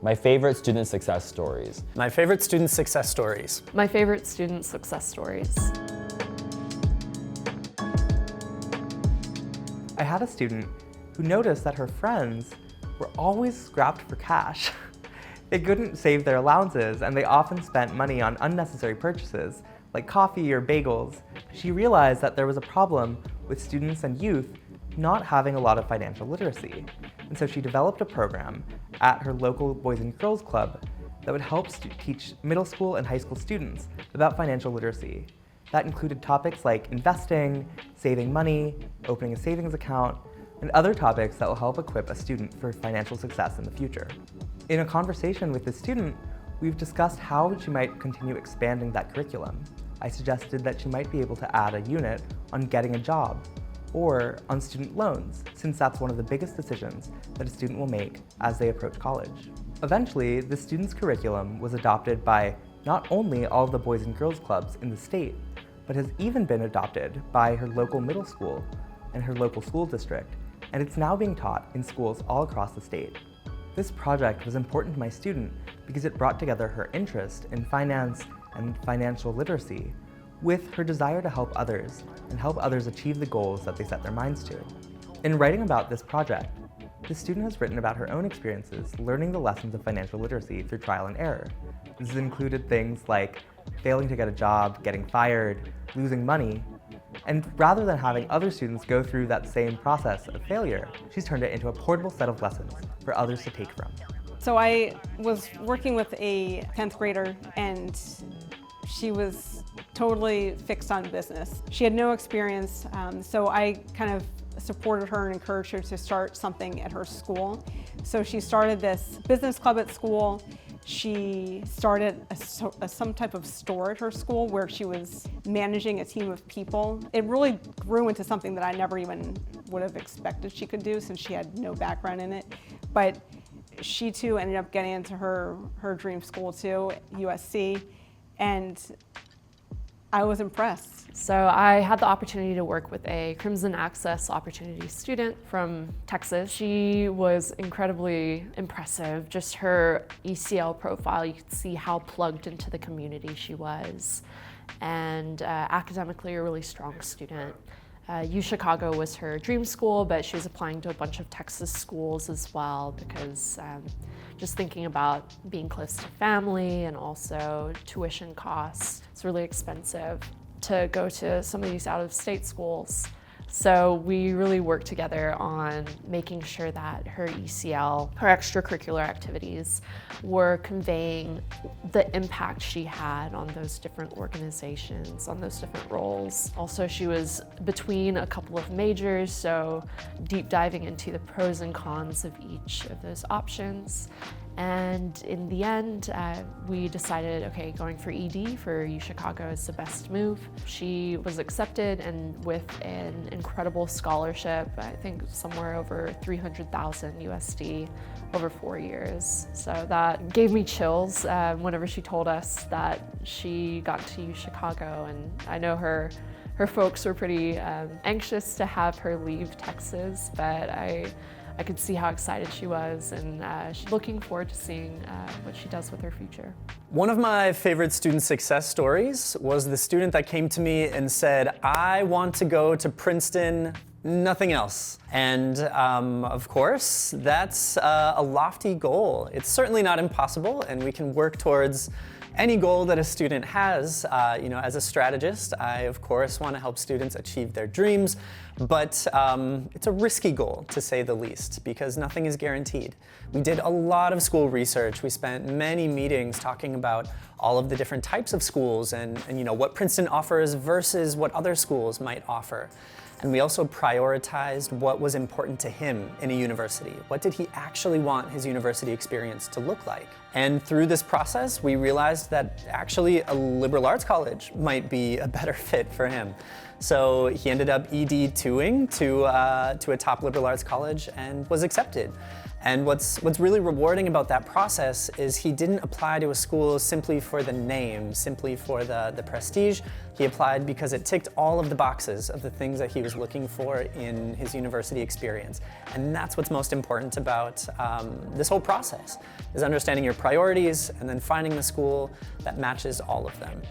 My favorite student success stories. My favorite student success stories. My favorite student success stories. I had a student who noticed that her friends were always strapped for cash. They couldn't save their allowances, and they often spent money on unnecessary purchases, like coffee or bagels. She realized that there was a problem with students and youth not having a lot of financial literacy. And so she developed a program at her local Boys and Girls Club that would help teach middle school and high school students about financial literacy. That included topics like investing, saving money, opening a savings account, and other topics that will help equip a student for financial success in the future. In a conversation with this student, we've discussed how she might continue expanding that curriculum. I suggested that she might be able to add a unit on getting a job or on student loans, since that's one of the biggest decisions that a student will make as they approach college. Eventually, the student's curriculum was adopted by not only all of the Boys and Girls Clubs in the state, but has even been adopted by her local middle school and her local school district, and it's now being taught in schools all across the state. This project was important to my student because it brought together her interest in finance and financial literacy with her desire to help others and help others achieve the goals that they set their minds to. In writing about this project, the student has written about her own experiences learning the lessons of financial literacy through trial and error. This has included things like failing to get a job, getting fired, losing money, and rather than having other students go through that same process of failure, she's turned it into a portable set of lessons for others to take from. So I was working with a 10th grader, and she was totally fixed on business. She had no experience, so I kind of supported her and encouraged her to start something at her school. So she started this business club at school. She started some type of store at her school where she was managing a team of people. It really grew into something that I never even would have expected she could do since she had no background in it. But she too ended up getting into her dream school too, USC, and I was impressed. So I had the opportunity to work with a Crimson Access Opportunity student from Texas. She was incredibly impressive. Just her ECL profile, you could see how plugged into the community she was. And academically, a really strong student. UChicago was her dream school, but she was applying to a bunch of Texas schools as well because just thinking about being close to family and also tuition costs, it's really expensive to go to some of these out-of-state schools. So we really worked together on making sure that her ECL, her extracurricular activities, were conveying the impact she had on those different organizations, on those different roles. Also, she was between a couple of majors, so deep diving into the pros and cons of each of those options. And in the end, we decided, okay, going for ED for UChicago is the best move. She was accepted, and with an incredible scholarship, I think somewhere over 300,000 USD over 4 years. So that gave me chills whenever she told us that she got to UChicago, and I know her folks were pretty anxious to have her leave Texas, but I could see how excited she was, and she's looking forward to seeing what she does with her future. One of my favorite student success stories was the student that came to me and said, I want to go to Princeton, nothing else. And of course, that's a lofty goal. It's certainly not impossible, and we can work towards any goal that a student has. As a strategist, I of course want to help students achieve their dreams, but it's a risky goal to say the least because nothing is guaranteed. We did a lot of school research. We spent many meetings talking about all of the different types of schools and what Princeton offers versus what other schools might offer. And we also prioritized what was important to him in a university. What did he actually want his university experience to look like? And through this process, we realized that actually a liberal arts college might be a better fit for him. So he ended up ED2ing to a top liberal arts college and was accepted. And what's really rewarding about that process is he didn't apply to a school simply for the name, simply for the prestige. He applied because it ticked all of the boxes of the things that he was looking for in his university experience. And that's what's most important about this whole process, is understanding your priorities and then finding the school that matches all of them.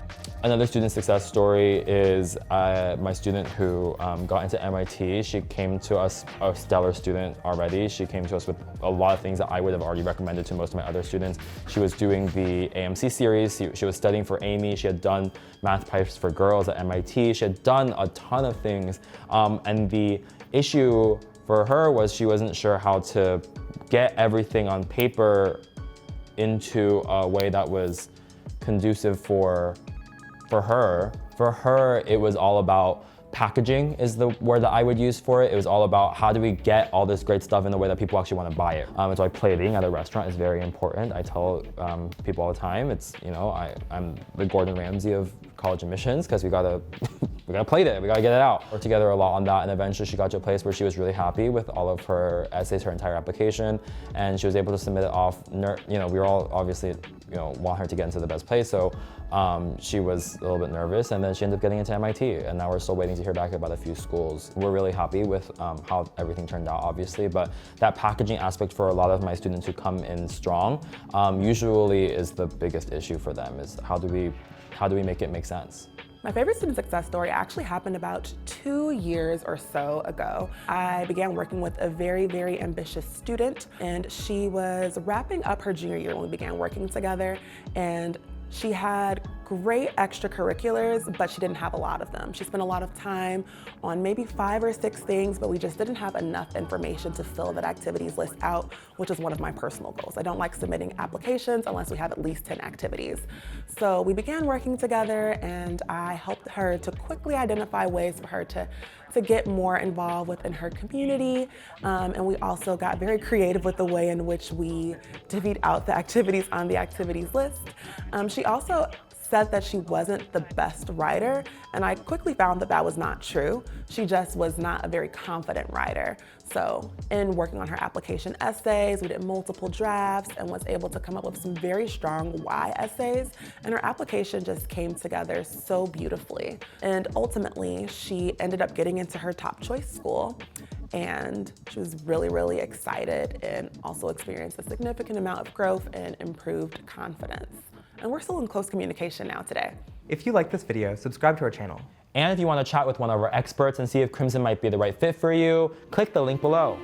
Another student success story is my student who got into MIT. She came to us a stellar student already. She came to us with a lot of things that I would have already recommended to most of my other students. She was doing the AMC series. She was studying for Amy. She had done math pipes for girls at MIT. She had done a ton of things. And the issue for her was she wasn't sure how to get everything on paper into a way that was conducive for her. For her, it was all about packaging is the word that I would use for it. It was all about how do we get all this great stuff in the way that people actually want to buy it. And so plating at a restaurant is very important. I tell people all the time, it's, you know, I'm the Gordon Ramsay of college admissions because we gotta plate it, we gotta get it out. Worked together a lot on that, and eventually she got to a place where she was really happy with all of her essays, her entire application, and she was able to submit it off. You know, we were all obviously, you know, want her to get into the best place, so she was a little bit nervous, and then she ended up getting into MIT, and now we're still waiting to hear back about a few schools. We're really happy with how everything turned out, obviously, but that packaging aspect for a lot of my students who come in strong usually is the biggest issue for them, is how do we make it make sense? My favorite student success story actually happened about 2 years or so ago. I began working with a very, very ambitious student, and she was wrapping up her junior year when we began working together, and she had great extracurriculars, but she didn't have a lot of them. She spent a lot of time on maybe 5 or 6 things, but we just didn't have enough information to fill that activities list out, which is one of my personal goals. I don't like submitting applications unless we have at least 10 activities. So we began working together, and I helped her to quickly identify ways for her to get more involved within her community. And we also got very creative with the way in which we divvied out the activities on the activities list. She also said that she wasn't the best writer, and I quickly found that that was not true. She just was not a very confident writer. So in working on her application essays, we did multiple drafts and was able to come up with some very strong why essays, and her application just came together so beautifully. And ultimately, she ended up getting into her top choice school, and she was really, really excited and also experienced a significant amount of growth and improved confidence. And we're still in close communication now today. If you like this video, subscribe to our channel. And if you want to chat with one of our experts and see if Crimson might be the right fit for you, click the link below.